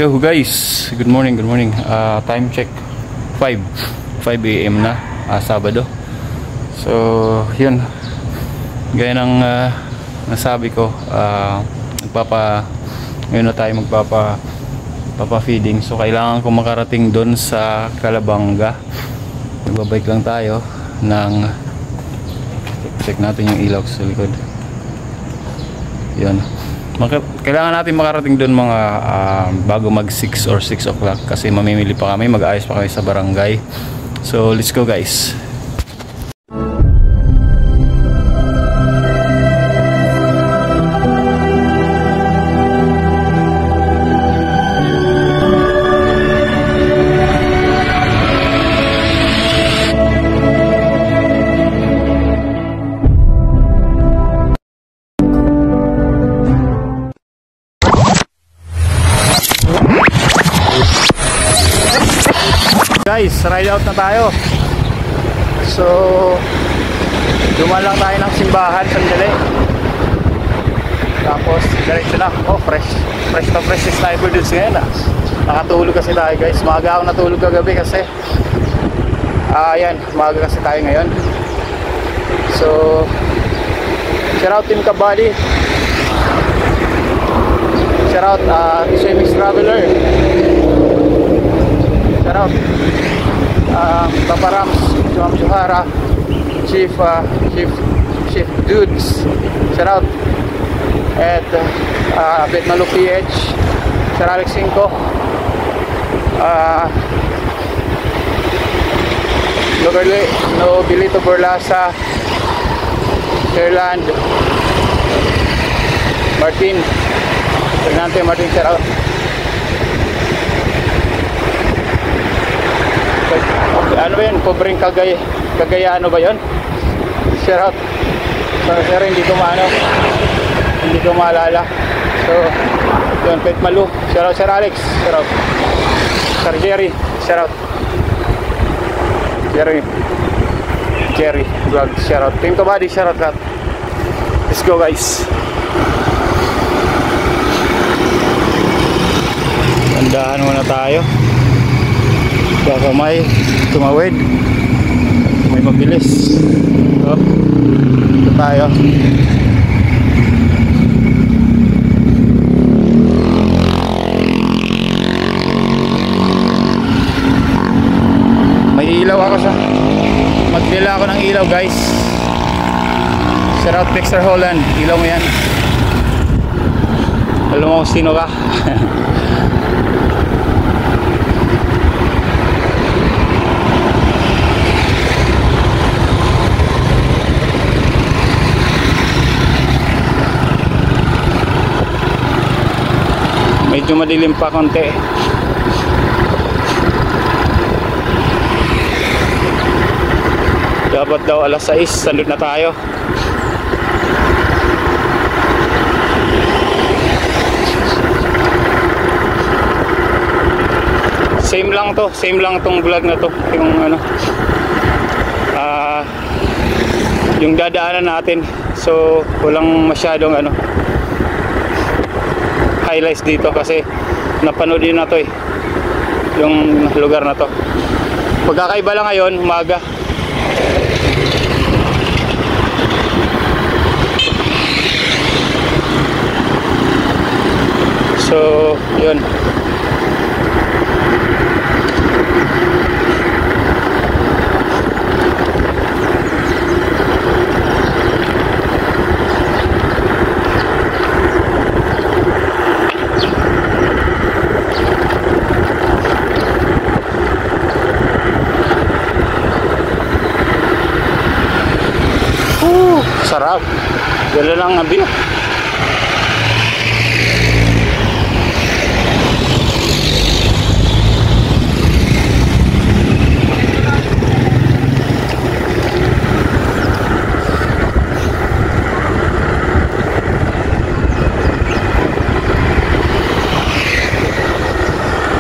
Yo guys, good morning, good morning. Time check 5 AM na, Sabado. So, yun. Gaya ng nasabi ko, ngayon na tayo magpapa-feeding. So, kailangan ko makarating doon sa Calabanga. Nagbabike lang tayo ng check natin yung ilaw sa likod. Yun. Kailangan natin makarating doon mga bago mag 6 or 6 o'clock kasi mamimili pa kami, mag-aayos pa kami sa barangay. So let's go guys. Guys, ride out na tayo. So, dumaan lang tayo ng simbahan sandali. Tapos, diretso na. Oh, fresh na fresh is sniper dudes ngayon. Nakatulog kasi tayo guys. Maaga ako natulog kagabi kasi ayan, maaga kasi tayo ngayon. So, shout out Team Kabali. Shout out Swimming Traveler. Shout out Papa Rams, Ma'am Johara, Chief Dudes, shout out at Betmalu PH, Sir Alex 5, Nobilito Borlasa, Fairland, Martin Fernante, Martin, shout out. Ano ba yun? Pobreng Cagayan, ano ba yun? Shout out. Sir, hindi ko maalala. So, yun, Pet Malu. Shout out Sir Alex. Shout out Sir Jerry. Shout out Jerry Vlog. Shout out Team Kabady. Shout out lahat. Let's go guys. Andahan muna tayo. Baka may tumawid, may mabilis. So, ito tayo. May ilaw ako sa magdila ako ng ilaw guys. Shout out Dexter Holland, ilaw mo yan. Alam mo kung sino ka. Medyo madilim pa konti. Dapat daw alas 6 sandot na tayo. Same lang tong vlog na to. Yung ano, yung dadaanan natin. So walang masyadong ano highlights dito kasi napanood din na to yung lugar na to. Pagkakaiba lang ngayon, umaga. So, yun. Sarap. Gala lang ang view.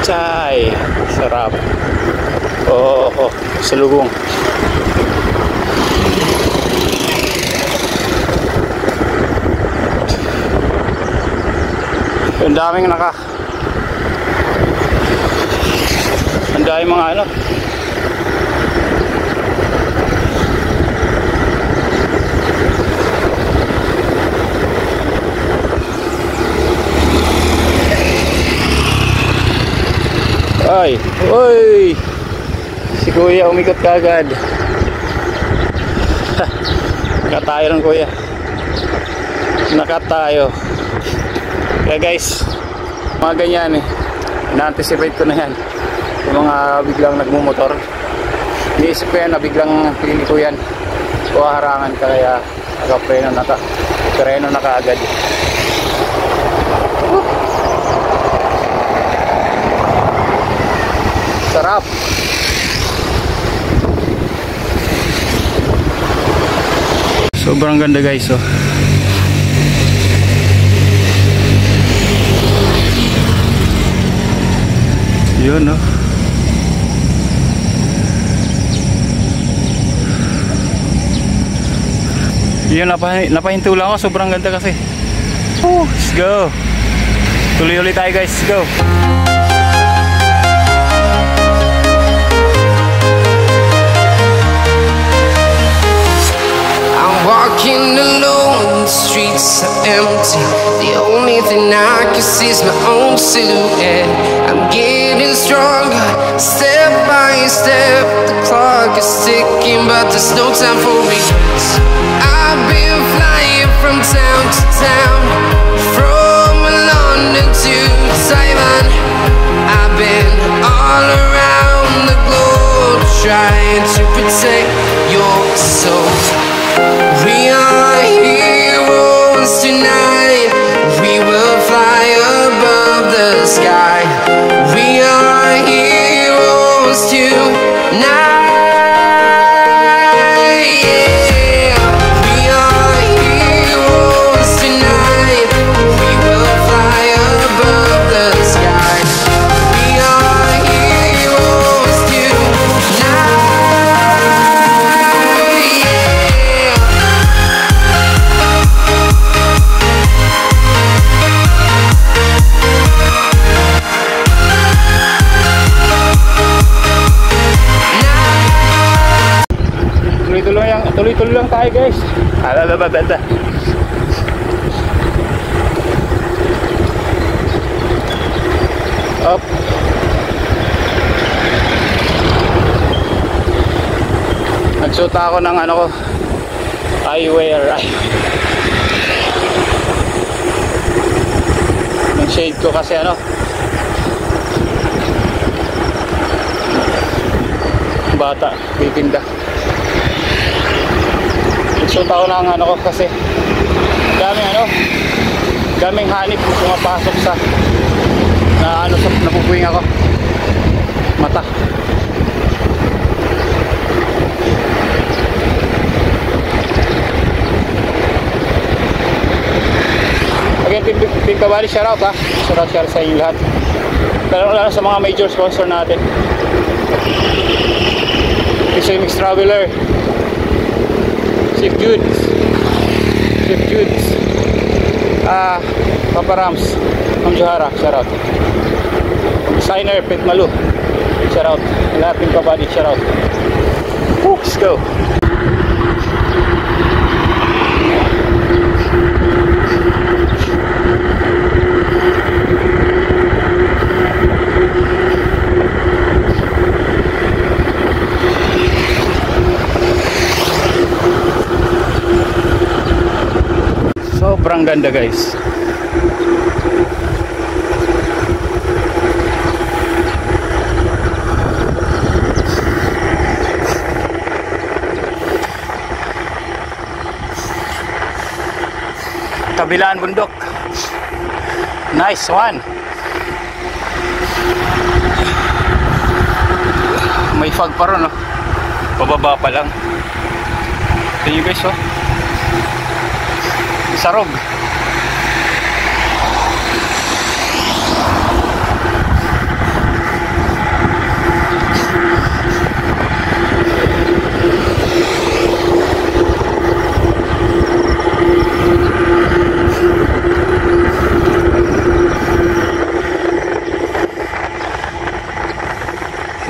Chay. Sarap. Oh, salubong. Ang daming Ang dahil mga ano. Ay, oy! Si kuya umikot kagad. Nakatayo rin kuya. Nakatayo. Kaya guys, mga ganyan eh. Na-anticipate ko na yan. Yung mga biglang nagmumotor. Iniisip ko yan na biglang pili ko yan. O harangan ka kaya nakapreno na kaagad. Sarap. Sobrang ganda guys, oh. Yun, oh. Yun, napahinto lang ako. Sobrang ganda kasi. Let's go. Tuloy ulit tayo guys. Let's go. Walking alone, the streets are empty. The only thing I can see is my own silhouette. I'm getting stronger, step by step. The clock is ticking, but there's no time for regrets. I've been flying from town to town, from London to Taiwan. I've been all around the globe, trying to protect your soul. We are heroes tonight. We will fly above the sky. We are heroes tonight. Yeah. We are heroes tonight. We will fly above the sky. We are heroes tonight. Tuloy-tuloy lang tayo guys. Banda. Up. Nagsuot ako ng ano ko, eyewear. Yung shade ko kasi ano, bata, pipinda. Nagsuot ako ng ano ko kasi daming hanip pumapasok sa napupuwing ako mata. Again, Team Kabali, shout out ha. Shout out sa inyo lahat. Lalo sa mga major sponsor natin. Mix Traveler, Safe Goods, Papa Rams, Ma'am Johara, shout out. Designer, Pet Malu, shout out. Lahat Team Kabali, shout out. Let's go. Sobrang ganda guys. Kabilaan bundok. Nice one. May fog pa ron, oh. Pababa pa lang. Tingnan nyo guys, oh. Sarog.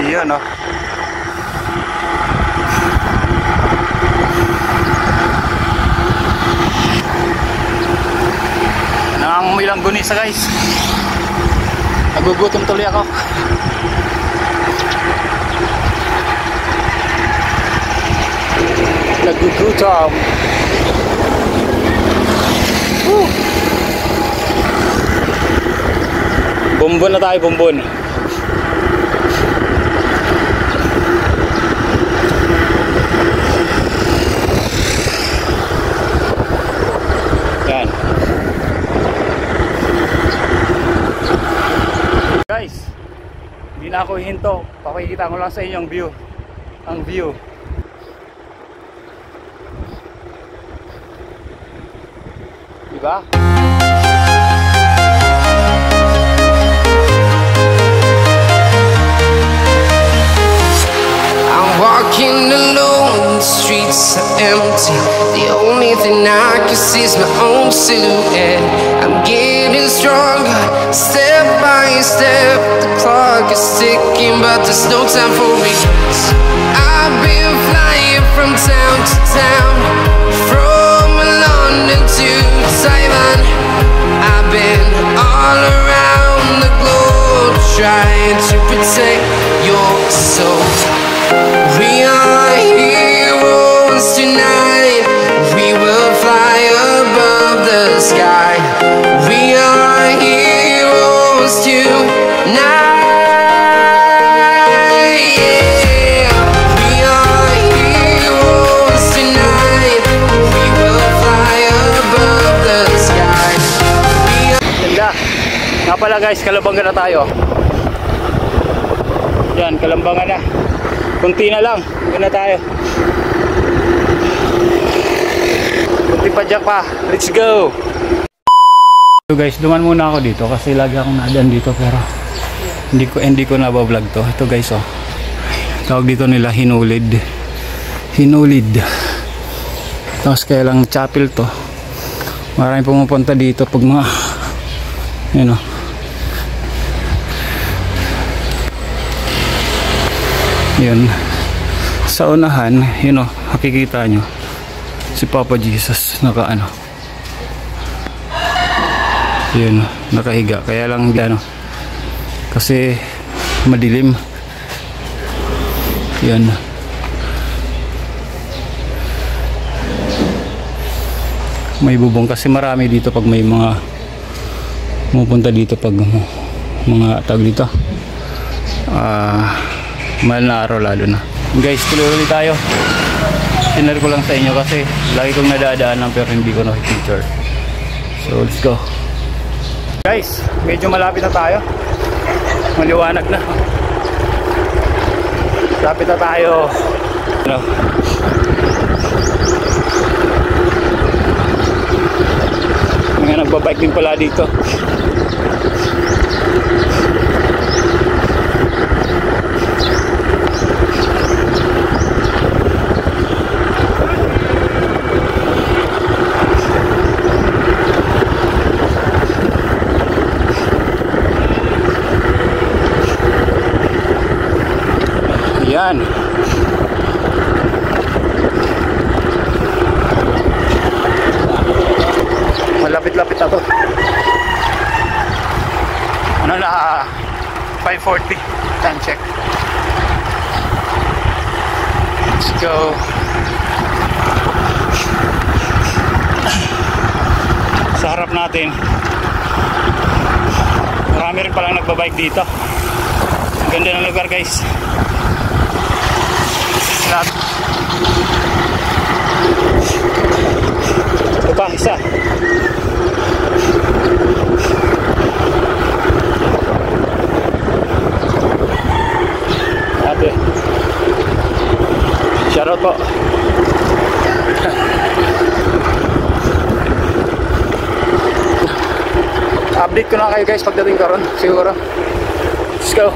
Yun, oh. Nangangamoy lang gunisa, guys. Nagugutom tuloy ako. Nagugutom. Bumbon na tayo, bumbon. Yan. Guys, hindi na ako hihinto. Pakikita ko lang sa inyo ang view. Ang view. Diba? I'm walking alone, the streets are empty. The only thing I can see is my own silhouette. I'm getting stronger, step by step. The clock is ticking, but there's no time for regrets. I've been flying from town to town, from London to Taiwan. I've been all around the globe, trying to protect your soul. We are heroes tonight. We will fly above the sky. We are heroes tonight. Yeah. We are heroes tonight. We will fly above the sky. Ganda. Nga pala guys, Kalumbangan na tayo. Yan, Kalumbangan na. Kunti na lang, doon na tayo. Kunti pa dyan pa. Let's go. So guys, duman muna ako dito kasi lagi akong nadaan dito pero hindi ko nabablog to. Ito guys, oh. Tawag dito nila Hinulid. Hinulid. Tapos kaya lang chapel to. Maraming pumupunta dito pag mga yun, oh. Yun, sa unahan, yun o, makikita nyo si Papa Jesus naka ano, yun, nakahiga. Kaya lang ano, kasi madilim. Yan, may bubong kasi marami dito pag may mga pumupunta dito pag mga tag dito mahal na araw lalo na. Guys, tuloy ulit tayo. Sinare ko lang sa inyo kasi lagi kong nadadaanan pero hindi ko na-picture. So let's go. Guys, medyo malapit na tayo. Maliwanag na. Lapit na tayo. Ano? Mga nagbabike din pala dito. Yan. Malapit-lapit na to. Ano na 5:40 time check. Let's go. Sa harap natin marami rin palang nagbabike dito. Ang ganda ng lugar guys. Ito pa, isa. Ate, shoutout po. Update ko na kayo guys pagdating karon siguro. Let's go.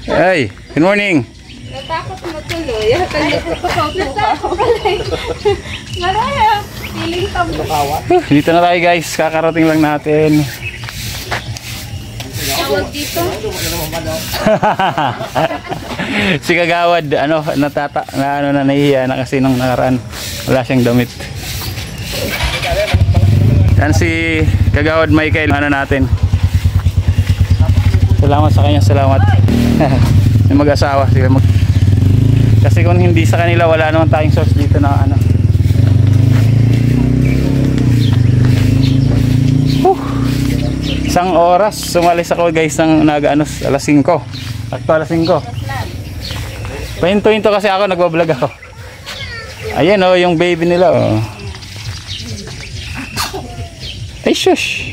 Hey, good morning. Natakot mo tuloy. Natakot ka. Maraya. Feeling tamo. Dito na tayo guys. Kakarating lang natin. tawag dito? Si Kagawad, ano, nahihiya na kasi nung nakaraan. Wala siyang damit. Yan si Kagawad Michael, ano natin. Salamat sa kanya, salamat. Yung mag-asawa sila kasi kung hindi sa kanila, wala naman tayong source dito na ano. Isang oras sumalis ako guys ng alas 5. Akto alas 5. Pahinto-hinto kasi ako, nagbablog ako. Ayan oh, yung baby nila oh. Ay shush.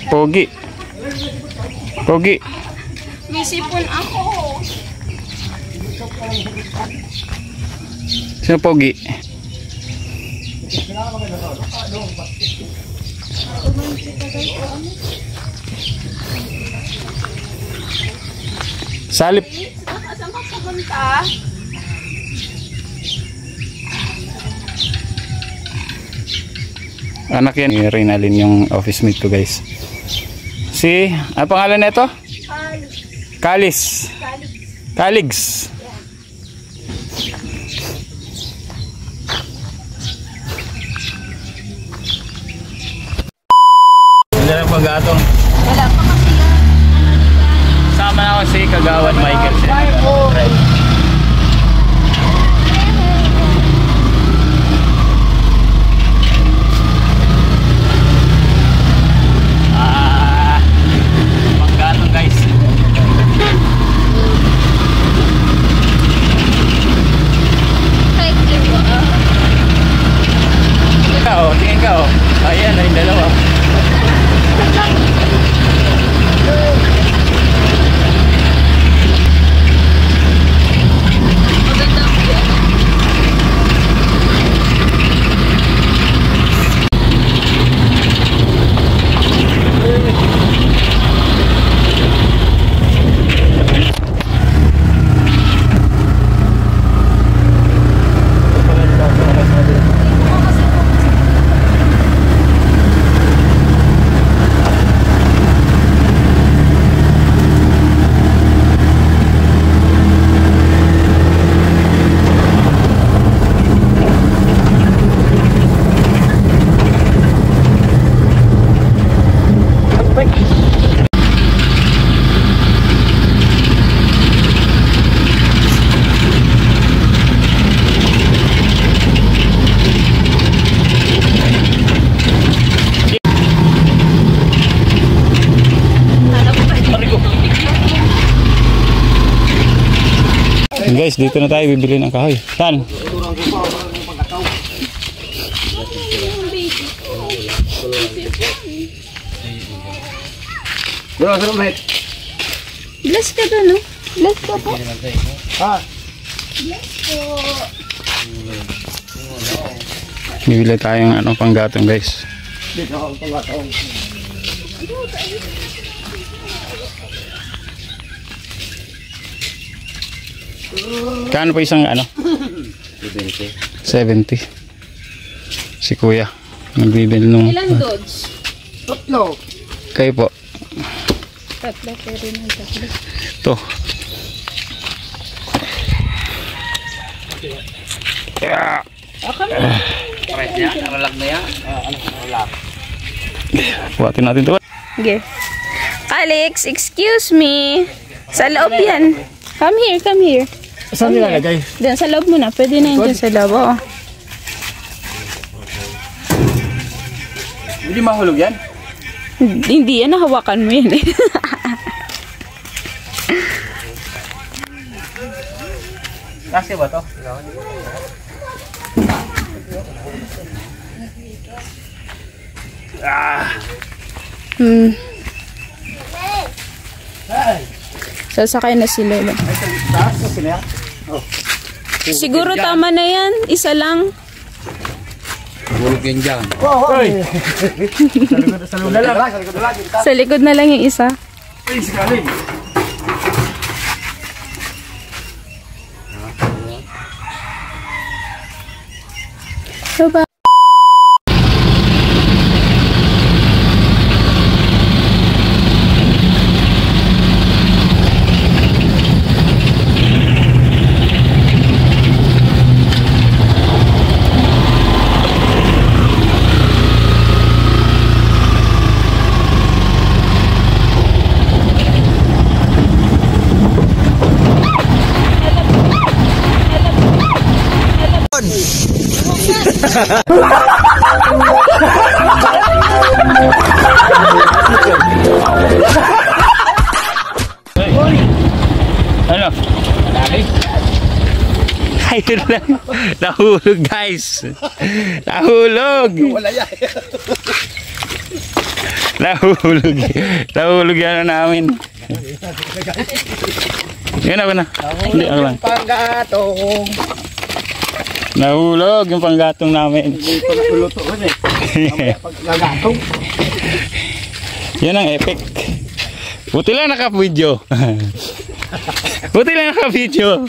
Pogi. Pogi. May sipon ako. Sino pogi? Salip. Saan ka pumunta? Anak yan ni Reynalyn, yung office mate ko guys. Ano pangalan nito? Kalis. Kaligs. Hindi lang pag-atong. Wala pa kasi yan. Sama na ako si Kagawad Michael. Pag-atong guys. Tingin ka oh. Ayan, ay dalawa. Guys, dito na tayo bibili ng kahoy. Saan? Bless ka doon, no? Bless ka po. Bless po. Bibili tayong ano, panggatong guys. Kano pa isang ano? 70. Si kuya nagbibili nung Ilan Dodge? Tatlo. kayo po. Tatlo, pero ng tatlo. Ito. Yeah. Pares niya? Nalag na yan? Nalag. Buhatin natin ito. Okay. Alex, excuse me. Sa loob yan. Come here, come here. Saan nilalagay? Diyan sa loob mo na. Pwede na yun dyan sa loob. Oo. Hindi mahulog yan? Hindi yan. Nahawakan mo yan eh. Kasi ba to? Sasakay na si Lolo. Siguro tama na yan. Isa lang. Bulog yan dyan. Sa likod na lang yung isa. So, Ano? Ayun lang. Nahulog guys. Nahulog. Nahulog. Nahulog yan namin. Yan ako na. Hindi ako lang. Panggatong. Nahulog yung panggatong namin. Hindi ko natuluto eh. Paggatong. Yan ang epic. Buti lang naka-video. Buti lang naka-video.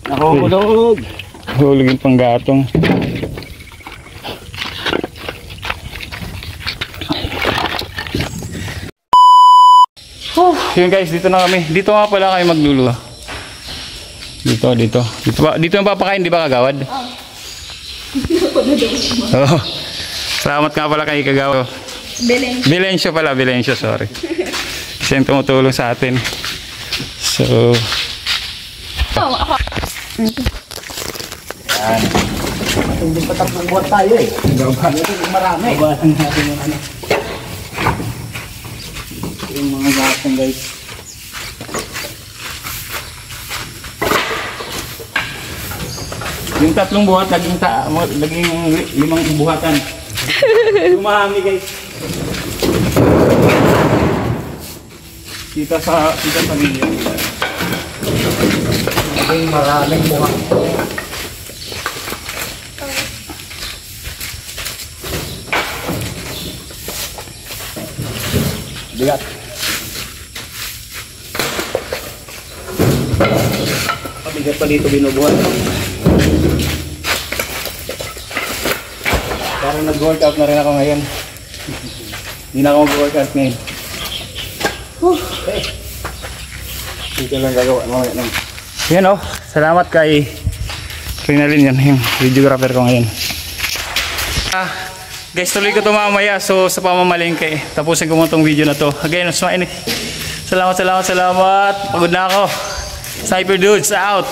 Nahulog. Nahulog yung panggatong. Yun guys, dito na kami. Dito nga pala kayo magluluto. Dito. Dito ang papakain, di ba kagawad? Oo. Salamat nga pala kay kagawad. Bilencio pala, sorry. Siya yung tumutulong sa atin. So, Yan. Hindi pa tatlong buwan tayo eh. Gawahan natin yung marami. Gawahan natin yung ano. Yung mga gatong guys. yung tatlong buhat, laging 5 buhatan. Lumami guys. Kita sa video. Yung maraming buwan. Bigat. Pabigat pa dito binubuhat. Parang nag-workout na rin ako ngayon. Hindi na ako mag-workout ngayon. Dito lang gagawa. Mamaya lang. Yan o. Salamat kay Rinalyn yan. Yung videographer ko ngayon. Guys, tuloy ko ito mamaya. So sa pamamalengke, tapusin ko mo itong video na to. Again, salamat. Pagod na ako. Sniper Dudes out.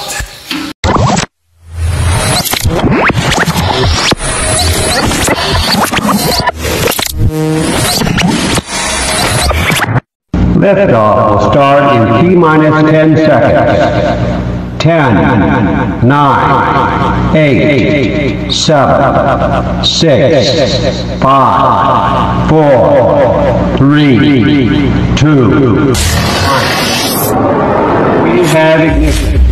Liftoff will start in T-minus 10 seconds. 10, 9, 8, 7, 6, 5, 4, 3, 2, 1. We have ignition.